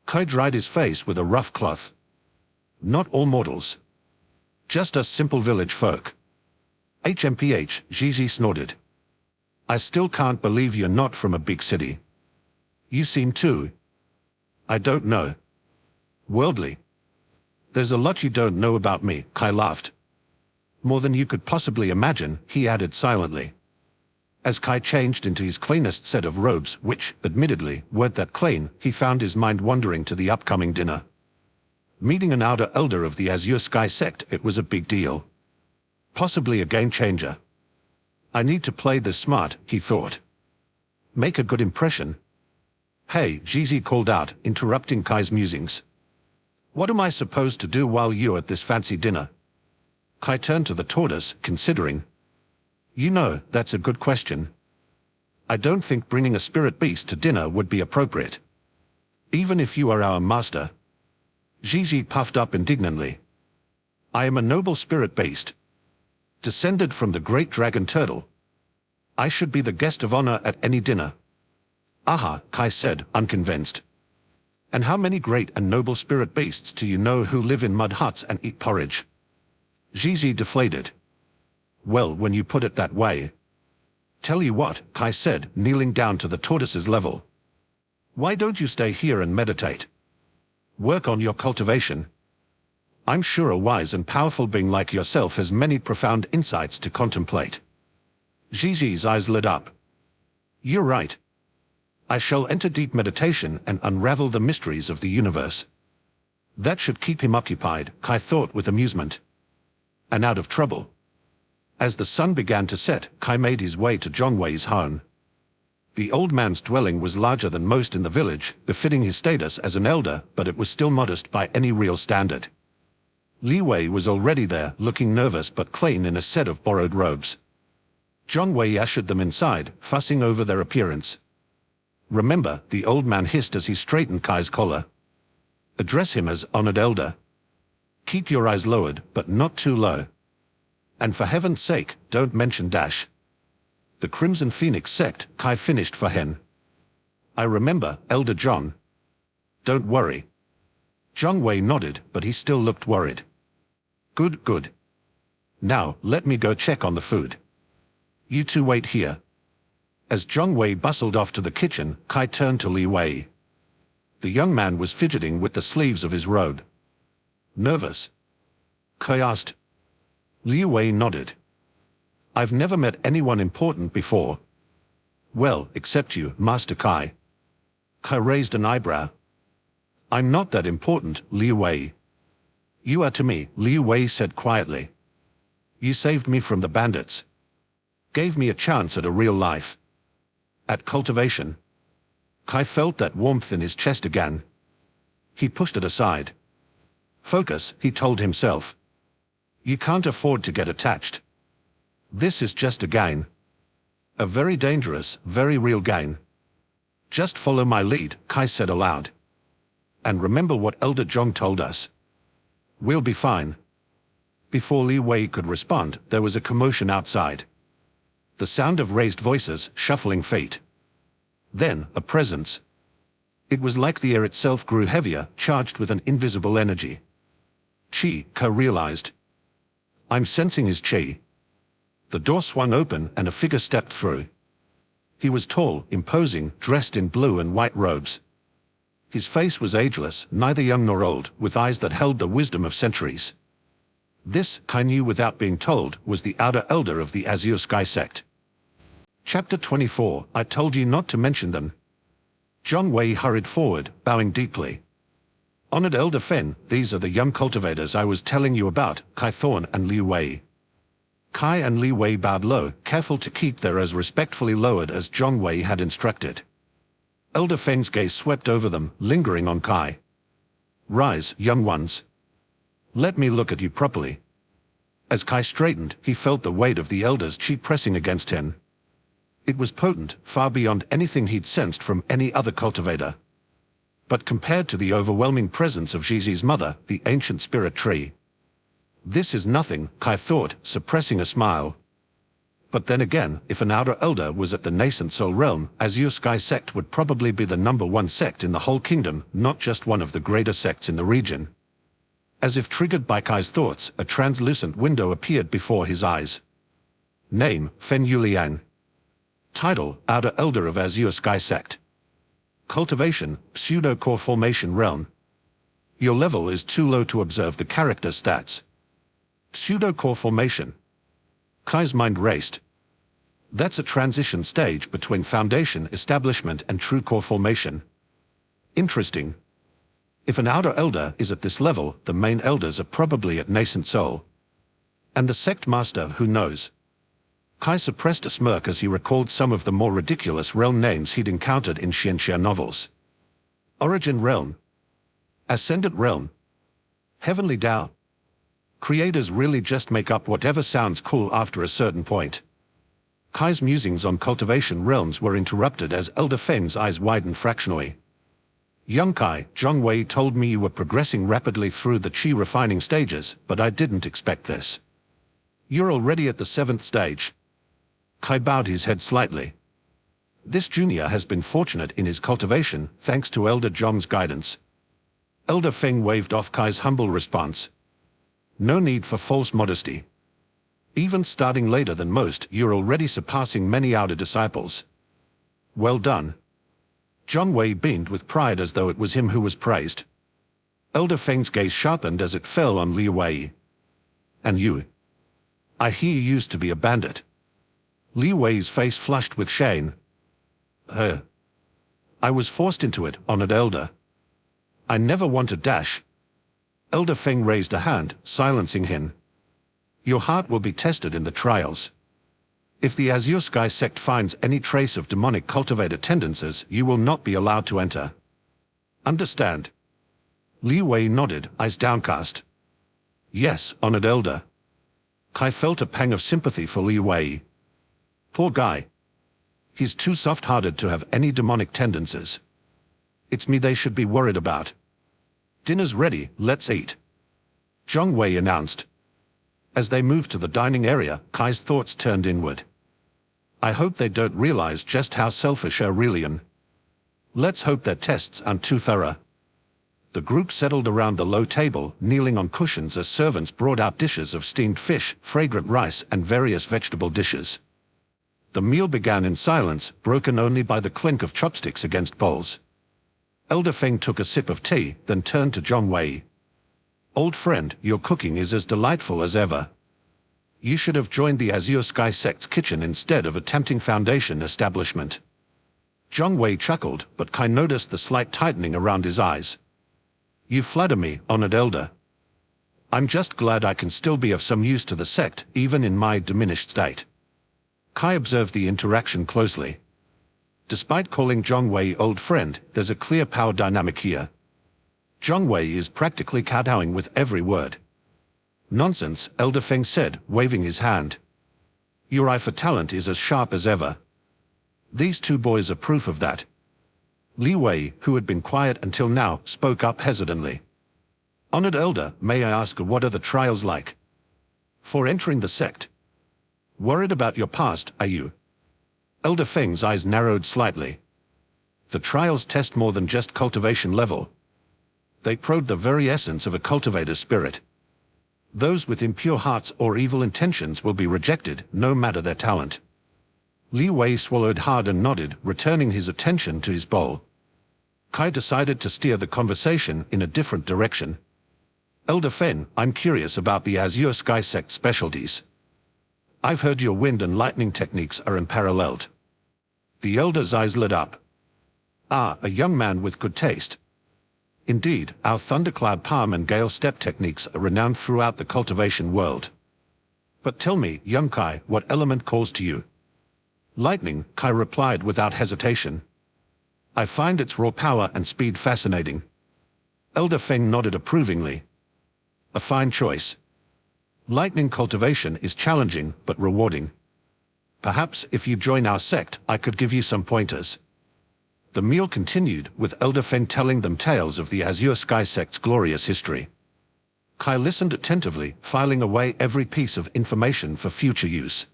Kai dried his face with a rough cloth. Not all mortals. Just us simple village folk. HMPH, Gigi snorted. I still can't believe you're not from a big city. You seem too. I don't know. Worldly. There's a lot you don't know about me, Kai laughed. More than you could possibly imagine, he added silently. As Kai changed into his cleanest set of robes, which, admittedly, weren't that clean, he found his mind wandering to the upcoming dinner. Meeting an outer elder of the Azure Sky sect, it was a big deal. Possibly a game changer. I need to play this smart, he thought. Make a good impression. Hey, Gigi called out, interrupting Kai's musings. What am I supposed to do while you're at this fancy dinner? Kai turned to the tortoise, considering. You know, that's a good question. I don't think bringing a spirit beast to dinner would be appropriate. Even if you are our master. Gigi puffed up indignantly. I am a noble spirit beast. Descended from the great dragon turtle. I should be the guest of honor at any dinner. Aha, Kai said, unconvinced. And how many great and noble spirit beasts do you know who live in mud huts and eat porridge? Gigi deflated. Well, when you put it that way. Tell you what, Kai said, kneeling down to the tortoise's level. Why don't you stay here and meditate? Work on your cultivation. I'm sure a wise and powerful being like yourself has many profound insights to contemplate. Gigi's eyes lit up. You're right. I shall enter deep meditation and unravel the mysteries of the universe. That should keep him occupied, Kai thought with amusement. And out of trouble. As the sun began to set, Kai made his way to Zhongwei's home. The old man's dwelling was larger than most in the village, befitting his status as an elder, but it was still modest by any real standard. Li Wei was already there, looking nervous but clean in a set of borrowed robes. Zhongwei ushered them inside, fussing over their appearance. Remember, the old man hissed as he straightened Kai's collar. Address him as honored elder. Keep your eyes lowered, but not too low. And for heaven's sake, don't mention Dash. The Crimson Phoenix sect, Kai finished for Hen. I remember, Elder John. Don't worry. Zhongwei nodded, but he still looked worried. Good, good. Now, let me go check on the food. You two wait here. As Zhongwei bustled off to the kitchen, Kai turned to Li Wei. The young man was fidgeting with the sleeves of his robe. Nervous? Kai asked. Li Wei nodded. I've never met anyone important before. Well, except you, Master Kai. Kai raised an eyebrow. I'm not that important, Li Wei. You are to me, Li Wei said quietly. You saved me from the bandits. Gave me a chance at a real life. At Cultivation. Kai felt that warmth in his chest again. He pushed it aside. Focus, he told himself. You can't afford to get attached. This is just a game. A very dangerous, very real game. Just follow my lead, Kai said aloud. And remember what Elder Zhong told us. We'll be fine. Before Li Wei could respond, there was a commotion outside. The sound of raised voices, shuffling feet. Then, a presence. It was like the air itself grew heavier, charged with an invisible energy. Qi, Kai realized. I'm sensing his qi. The door swung open and a figure stepped through. He was tall, imposing, dressed in blue and white robes. His face was ageless, neither young nor old, with eyes that held the wisdom of centuries. This, Kai knew without being told, was the outer elder of the Azure Sky sect. Chapter 24, I told you not to mention them. Zhongwei hurried forward, bowing deeply. Honored Elder Fen, these are the young cultivators I was telling you about, Kai Thorn and Li Wei. Kai and Li Wei bowed low, careful to keep their eyes respectfully lowered as Zhongwei had instructed. Elder Feng's gaze swept over them, lingering on Kai. Rise, young ones. Let me look at you properly. As Kai straightened, he felt the weight of the elder's qi pressing against him. It was potent, far beyond anything he'd sensed from any other cultivator. But compared to the overwhelming presence of Gigi's mother, the ancient spirit tree. This is nothing, Kai thought, suppressing a smile. But then again, if an outer elder was at the nascent soul realm, Azure Sky sect would probably be the #1 sect in the whole kingdom, not just one of the greater sects in the region. As if triggered by Kai's thoughts, a translucent window appeared before his eyes. Name, Fen Yuliang. Title, Outer Elder of Azure Sky Sect. Cultivation, Pseudo-Core Formation Realm. Your level is too low to observe the character stats. Pseudo-Core Formation. Kai's mind raced. That's a transition stage between Foundation establishment and true core formation. Interesting. If an Outer Elder is at this level, the main Elders are probably at Nascent Soul. And the Sect Master, who knows? Kai suppressed a smirk as he recalled some of the more ridiculous realm names he'd encountered in Xianxia novels. Origin Realm. Ascendant Realm. Heavenly Dao. Creators really just make up whatever sounds cool after a certain point. Kai's musings on cultivation realms were interrupted as Elder Feng's eyes widened fractionally. Young Kai, Zhong Wei told me you were progressing rapidly through the chi refining stages, but I didn't expect this. You're already at the 7th stage. Kai bowed his head slightly. This junior has been fortunate in his cultivation, thanks to Elder Zhong's guidance. Elder Feng waved off Kai's humble response. No need for false modesty. Even starting later than most, you're already surpassing many outer disciples. Well done. Zhong Wei beamed with pride as though it was him who was praised. Elder Feng's gaze sharpened as it fell on Li Wei. And you? I hear you used to be a bandit. Li Wei's face flushed with shame. I was forced into it, honored elder. I never wanted dash. Elder Feng raised a hand, silencing him. Your heart will be tested in the trials. If the Azure Sky Sect finds any trace of demonic cultivator tendencies, you will not be allowed to enter. Understand? Li Wei nodded, eyes downcast. Yes, honored elder. Kai felt a pang of sympathy for Li Wei. Poor guy. He's too soft-hearted to have any demonic tendencies. It's me they should be worried about. Dinner's ready, let's eat. Zhong Wei announced. As they moved to the dining area, Kai's thoughts turned inward. I hope they don't realize just how selfish Aurelian. Let's hope their tests aren't too thorough. The group settled around the low table, kneeling on cushions as servants brought out dishes of steamed fish, fragrant rice, and various vegetable dishes. The meal began in silence, broken only by the clink of chopsticks against bowls. Elder Feng took a sip of tea, then turned to Zhong Wei. Old friend, your cooking is as delightful as ever. You should have joined the Azure Sky Sect's kitchen instead of attempting Foundation establishment. Zhong Wei chuckled, but Kai noticed the slight tightening around his eyes. You flatter me, honored elder. I'm just glad I can still be of some use to the sect, even in my diminished state. Kai observed the interaction closely. Despite calling Zhong Wei old friend, there's a clear power dynamic here. Zhong Wei is practically kowtowing with every word. Nonsense, Elder Feng said, waving his hand. Your eye for talent is as sharp as ever. These two boys are proof of that. Li Wei, who had been quiet until now, spoke up hesitantly. Honored elder, may I ask what are the trials like? For entering the sect. Worried about your past, are you? Elder Feng's eyes narrowed slightly. The trials test more than just cultivation level. They probe the very essence of a cultivator's spirit. Those with impure hearts or evil intentions will be rejected, no matter their talent. Li Wei swallowed hard and nodded, returning his attention to his bowl. Kai decided to steer the conversation in a different direction. Elder Fen, I'm curious about the Azure Sky Sect specialties. I've heard your wind and lightning techniques are unparalleled. The elder's eyes lit up. Ah, a young man with good taste. Indeed, our thundercloud palm and gale step techniques are renowned throughout the cultivation world. But tell me, young Kai, what element calls to you? Lightning, Kai replied without hesitation. I find its raw power and speed fascinating. Elder Feng nodded approvingly. A fine choice. Lightning cultivation is challenging but rewarding. Perhaps if you join our sect, I could give you some pointers. The meal continued, with Elder Feng telling them tales of the Azure Sky Sect's glorious history. Kai listened attentively, filing away every piece of information for future use.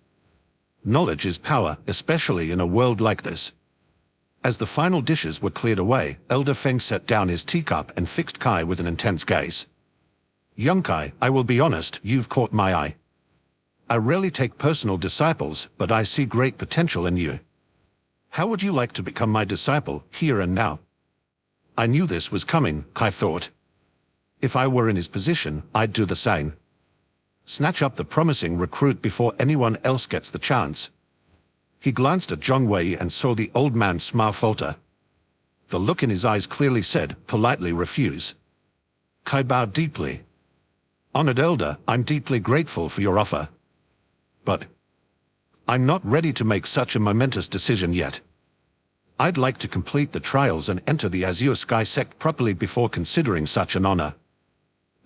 Knowledge is power, especially in a world like this. As the final dishes were cleared away, Elder Feng set down his teacup and fixed Kai with an intense gaze. Young Kai, I will be honest, you've caught my eye. I rarely take personal disciples, but I see great potential in you. How would you like to become my disciple, here and now? I knew this was coming, Kai thought. If I were in his position, I'd do the same. Snatch up the promising recruit before anyone else gets the chance. He glanced at Zhong Wei and saw the old man's smile falter. The look in his eyes clearly said, politely refuse. Kai bowed deeply. Honored elder, I'm deeply grateful for your offer. But I'm not ready to make such a momentous decision yet. I'd like to complete the trials and enter the Azure Sky sect properly before considering such an honor.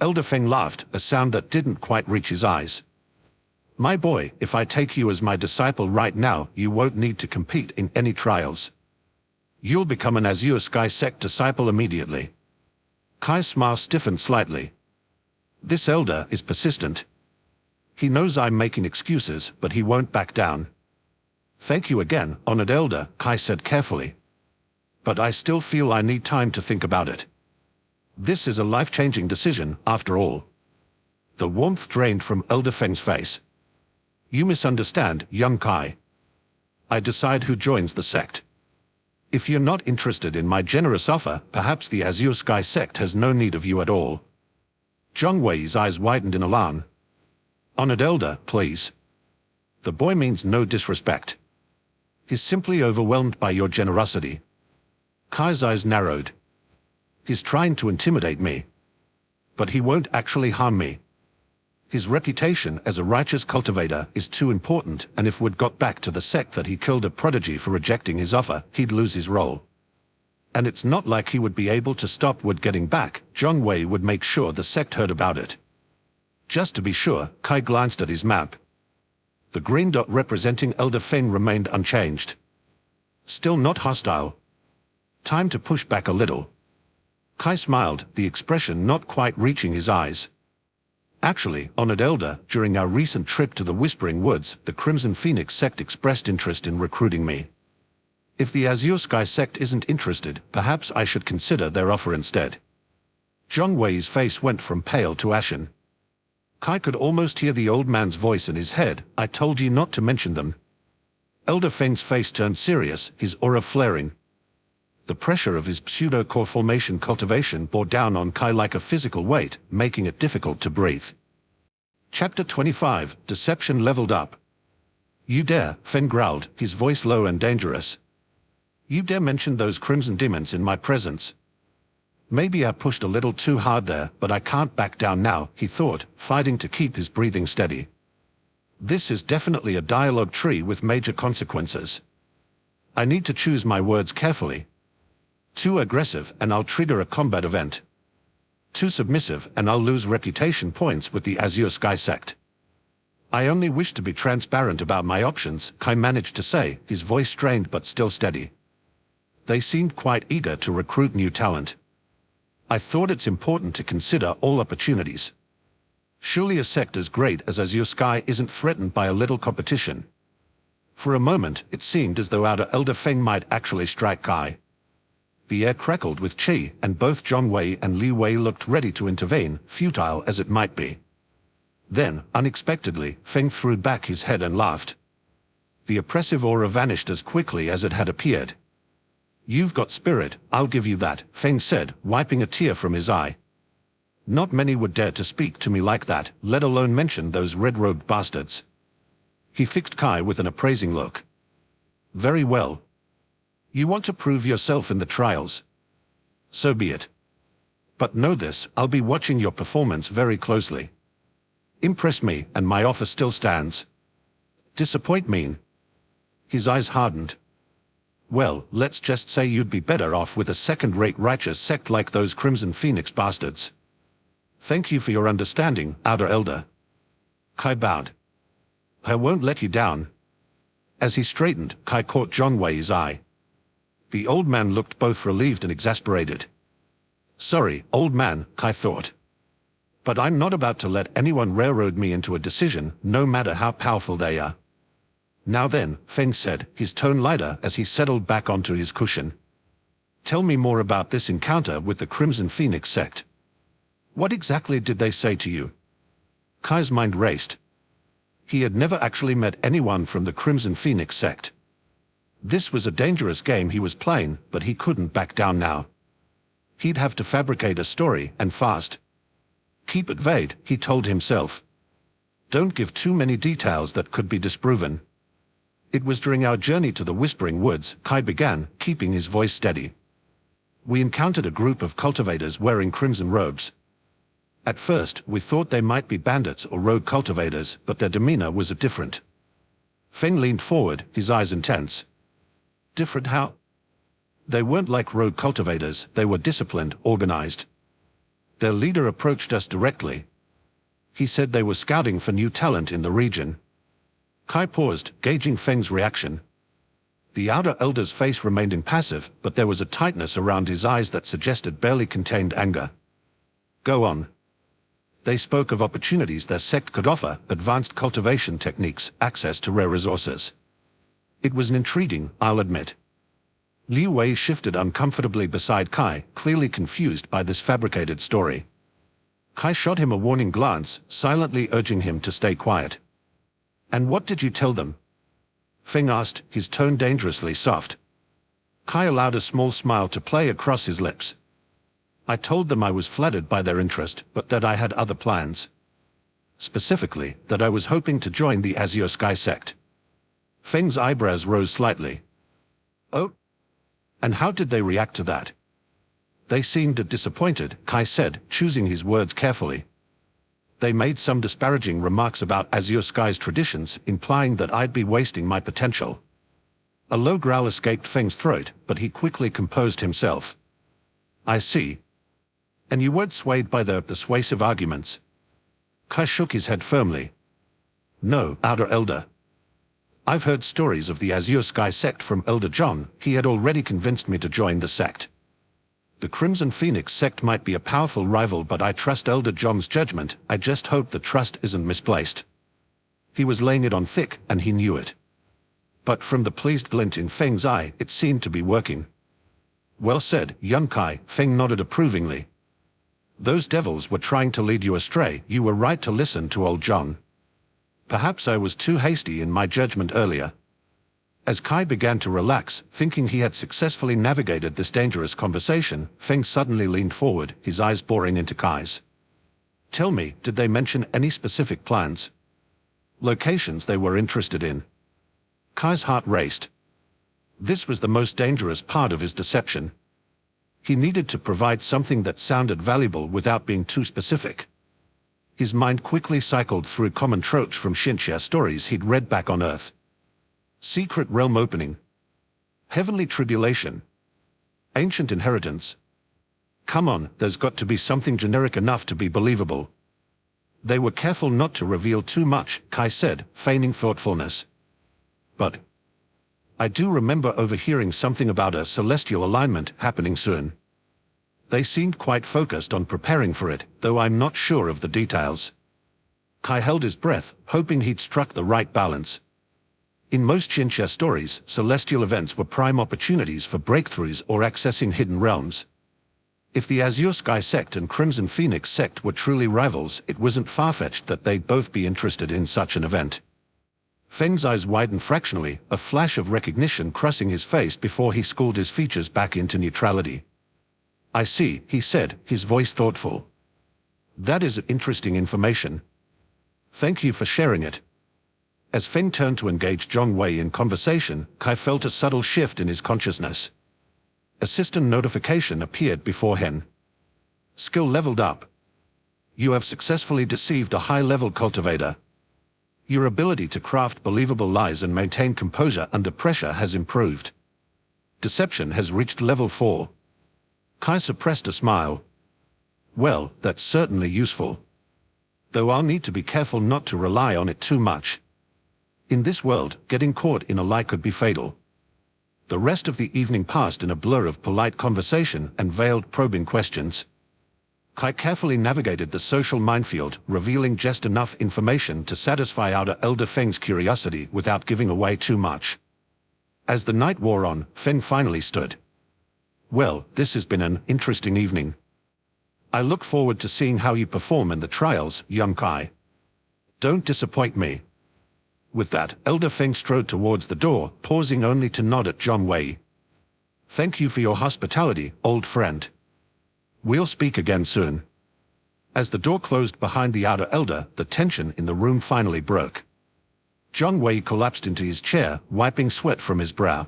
Elder Feng laughed, a sound that didn't quite reach his eyes. My boy, if I take you as my disciple right now, you won't need to compete in any trials. You'll become an Azure Sky sect disciple immediately. Kai's smile stiffened slightly. This elder is persistent. He knows I'm making excuses, but he won't back down. Thank you again, honored elder, Kai said carefully. But I still feel I need time to think about it. This is a life-changing decision, after all. The warmth drained from Elder Feng's face. You misunderstand, young Kai. I decide who joins the sect. If you're not interested in my generous offer, perhaps the Azure Sky sect has no need of you at all. Zhong Wei's eyes widened in alarm. Honored elder, please. The boy means no disrespect. He's simply overwhelmed by your generosity. Kai's eyes narrowed. He's trying to intimidate me. But he won't actually harm me. His reputation as a righteous cultivator is too important, and if word got back to the sect that he killed a prodigy for rejecting his offer, he'd lose his role. And it's not like he would be able to stop word getting back. Zhong Wei would make sure the sect heard about it. Just to be sure, Kai glanced at his map. The green dot representing Elder Feng remained unchanged. Still not hostile. Time to push back a little. Kai smiled, the expression not quite reaching his eyes. Actually, honored elder, during our recent trip to the Whispering Woods, the Crimson Phoenix sect expressed interest in recruiting me. If the Azure Sky sect isn't interested, perhaps I should consider their offer instead. Zhong Wei's face went from pale to ashen. Kai could almost hear the old man's voice in his head. I told you not to mention them. Elder Feng's face turned serious, his aura flaring. The pressure of his pseudo-core formation cultivation bore down on Kai like a physical weight, making it difficult to breathe. Chapter 25, Deception leveled up. You dare, Feng growled, his voice low and dangerous. You dare mention those crimson demons in my presence. Maybe I pushed a little too hard there, but I can't back down now, he thought, fighting to keep his breathing steady. This is definitely a dialogue tree with major consequences. I need to choose my words carefully. Too aggressive and I'll trigger a combat event. Too submissive and I'll lose reputation points with the Azure Sky sect. I only wish to be transparent about my options, Kai managed to say, his voice strained but still steady. They seemed quite eager to recruit new talent. I thought it's important to consider all opportunities. Surely a sect as great as Azure Sky isn't threatened by a little competition. For a moment, it seemed as though Outer Elder Feng might actually strike Kai. The air crackled with chi, and both Zhong Wei and Li Wei looked ready to intervene, futile as it might be. Then, unexpectedly, Feng threw back his head and laughed. The oppressive aura vanished as quickly as it had appeared. You've got spirit, I'll give you that, Feng said, wiping a tear from his eye. Not many would dare to speak to me like that, let alone mention those red-robed bastards. He fixed Kai with an appraising look. Very well. You want to prove yourself in the trials. So be it. But know this, I'll be watching your performance very closely. Impress me, and my offer still stands. Disappoint me. His eyes hardened. Well, let's just say you'd be better off with a second-rate righteous sect like those Crimson Phoenix bastards. Thank you for your understanding, Outer Elder. Kai bowed. I won't let you down. As he straightened, Kai caught Zhong Wei's eye. The old man looked both relieved and exasperated. Sorry, old man, Kai thought. But I'm not about to let anyone railroad me into a decision, no matter how powerful they are. Now then, Feng said, his tone lighter as he settled back onto his cushion. Tell me more about this encounter with the Crimson Phoenix sect. What exactly did they say to you? Kai's mind raced. He had never actually met anyone from the Crimson Phoenix sect. This was a dangerous game he was playing, but he couldn't back down now. He'd have to fabricate a story, and fast. Keep it vague, he told himself. Don't give too many details that could be disproven. It was during our journey to the Whispering Woods, Kai began, keeping his voice steady. We encountered a group of cultivators wearing crimson robes. At first, we thought they might be bandits or rogue cultivators, but their demeanor was different. Feng leaned forward, his eyes intense. Different how? They weren't like rogue cultivators, they were disciplined, organized. Their leader approached us directly. He said they were scouting for new talent in the region. Kai paused, gauging Feng's reaction. The outer elder's face remained impassive, but there was a tightness around his eyes that suggested barely contained anger. Go on. They spoke of opportunities their sect could offer, advanced cultivation techniques, access to rare resources. It was intriguing, I'll admit. Liu Wei shifted uncomfortably beside Kai, clearly confused by this fabricated story. Kai shot him a warning glance, silently urging him to stay quiet. And what did you tell them? Feng asked, his tone dangerously soft. Kai allowed a small smile to play across his lips. I told them I was flattered by their interest, but that I had other plans. Specifically, that I was hoping to join the Azure Sky sect. Feng's eyebrows rose slightly. Oh? And how did they react to that? They seemed disappointed, Kai said, choosing his words carefully. They made some disparaging remarks about Azure Sky's traditions, implying that I'd be wasting my potential. A low growl escaped Feng's throat, but he quickly composed himself. I see. And you weren't swayed by their persuasive arguments? Kai shook his head firmly. No, Outer Elder. I've heard stories of the Azure Sky sect from Elder John. He had already convinced me to join the sect. The Crimson Phoenix sect might be a powerful rival, but I trust Elder John's judgment. I just hope the trust isn't misplaced. He was laying it on thick, and he knew it. But from the pleased glint in Feng's eye, it seemed to be working. Well said, young Kai, Feng nodded approvingly. Those devils were trying to lead you astray. You were right to listen to old John. Perhaps I was too hasty in my judgment earlier. As Kai began to relax, thinking he had successfully navigated this dangerous conversation, Feng suddenly leaned forward, his eyes boring into Kai's. Tell me, did they mention any specific plans? Locations they were interested in? Kai's heart raced. This was the most dangerous part of his deception. He needed to provide something that sounded valuable without being too specific. His mind quickly cycled through common tropes from Xianxia stories he'd read back on Earth. Secret realm opening. Heavenly tribulation. Ancient inheritance. Come on, there's got to be something generic enough to be believable. They were careful not to reveal too much, Kai said, feigning thoughtfulness. But I do remember overhearing something about a celestial alignment happening soon. They seemed quite focused on preparing for it, though I'm not sure of the details. Kai held his breath, hoping he'd struck the right balance. In most Xianxia stories, celestial events were prime opportunities for breakthroughs or accessing hidden realms. If the Azure Sky sect and Crimson Phoenix sect were truly rivals, it wasn't far-fetched that they'd both be interested in such an event. Feng's eyes widened fractionally, a flash of recognition crossing his face before he schooled his features back into neutrality. I see, he said, his voice thoughtful. That is interesting information. Thank you for sharing it. As Feng turned to engage Zhong Wei in conversation, Kai felt a subtle shift in his consciousness. Assistant notification appeared before him. Skill leveled up. You have successfully deceived a high-level cultivator. Your ability to craft believable lies and maintain composure under pressure has improved. Deception has reached level 4. Kai suppressed a smile. Well, that's certainly useful. Though I'll need to be careful not to rely on it too much. In this world, getting caught in a lie could be fatal. The rest of the evening passed in a blur of polite conversation and veiled probing questions. Kai carefully navigated the social minefield, revealing just enough information to satisfy Outer Elder Feng's curiosity without giving away too much. As the night wore on, Feng finally stood. Well, this has been an interesting evening. I look forward to seeing how you perform in the trials, young Kai. Don't disappoint me. With that, Elder Feng strode towards the door, pausing only to nod at John Wei. Thank you for your hospitality, old friend. We'll speak again soon. As the door closed behind the outer elder, the tension in the room finally broke. John Wei collapsed into his chair, wiping sweat from his brow.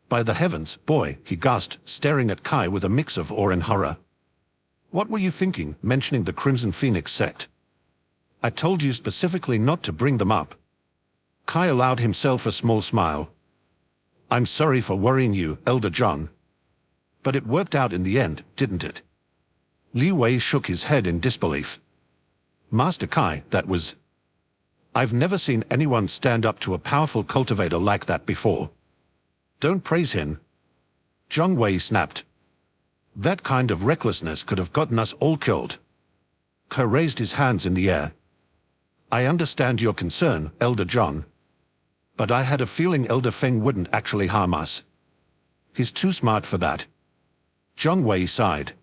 By the heavens, boy, he gasped, staring at Kai with a mix of awe and horror. What were you thinking, mentioning the Crimson Phoenix sect? I told you specifically not to bring them up. Kai allowed himself a small smile. I'm sorry for worrying you, Elder John. But it worked out in the end, didn't it? Li Wei shook his head in disbelief. Master Kai, that was... I've never seen anyone stand up to a powerful cultivator like that before. Don't praise him. Zhang Wei snapped. That kind of recklessness could have gotten us all killed. Kai raised his hands in the air. I understand your concern, Elder John. But I had a feeling Elder Feng wouldn't actually harm us. He's too smart for that. Zhang Wei sighed.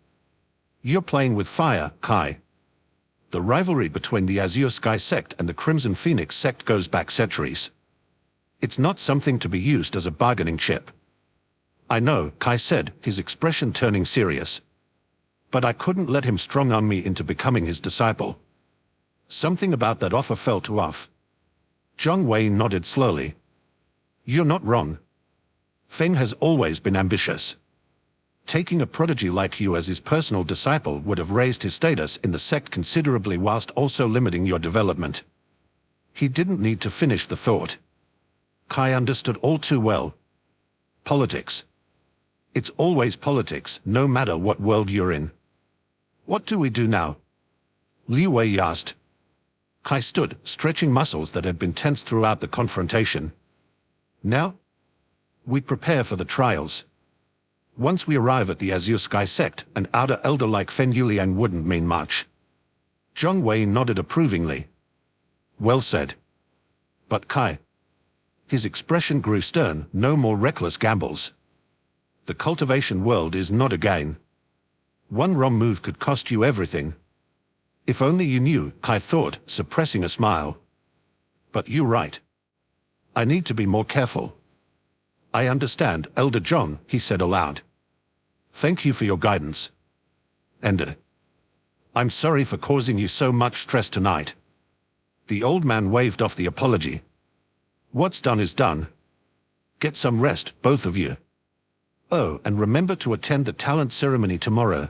You're playing with fire, Kai. The rivalry between the Azure Sky sect and the Crimson Phoenix sect goes back centuries. It's not something to be used as a bargaining chip. I know, Kai said, his expression turning serious. But I couldn't let him strong-arm me into becoming his disciple. Something about that offer felt too off. Zhang Wei nodded slowly. You're not wrong. Feng has always been ambitious. Taking a prodigy like you as his personal disciple would have raised his status in the sect considerably whilst also limiting your development. He didn't need to finish the thought. Kai understood all too well. Politics. It's always politics, no matter what world you're in. What do we do now? Li Wei asked. Kai stood, stretching muscles that had been tense throughout the confrontation. Now? We prepare for the trials. Once we arrive at the Azure Sky sect, an outer elder like Fen Yuliang wouldn't mean much. Zhang Wei nodded approvingly. Well said. But Kai. His expression grew stern, no more reckless gambles. The cultivation world is not a game. One wrong move could cost you everything. If only you knew, Kai thought, suppressing a smile. But you're right. I need to be more careful. I understand, Elder John, he said aloud. Thank you for your guidance. And I'm sorry for causing you so much stress tonight. The old man waved off the apology. What's done is done. Get some rest, both of you. Oh, and remember to attend the talent ceremony tomorrow.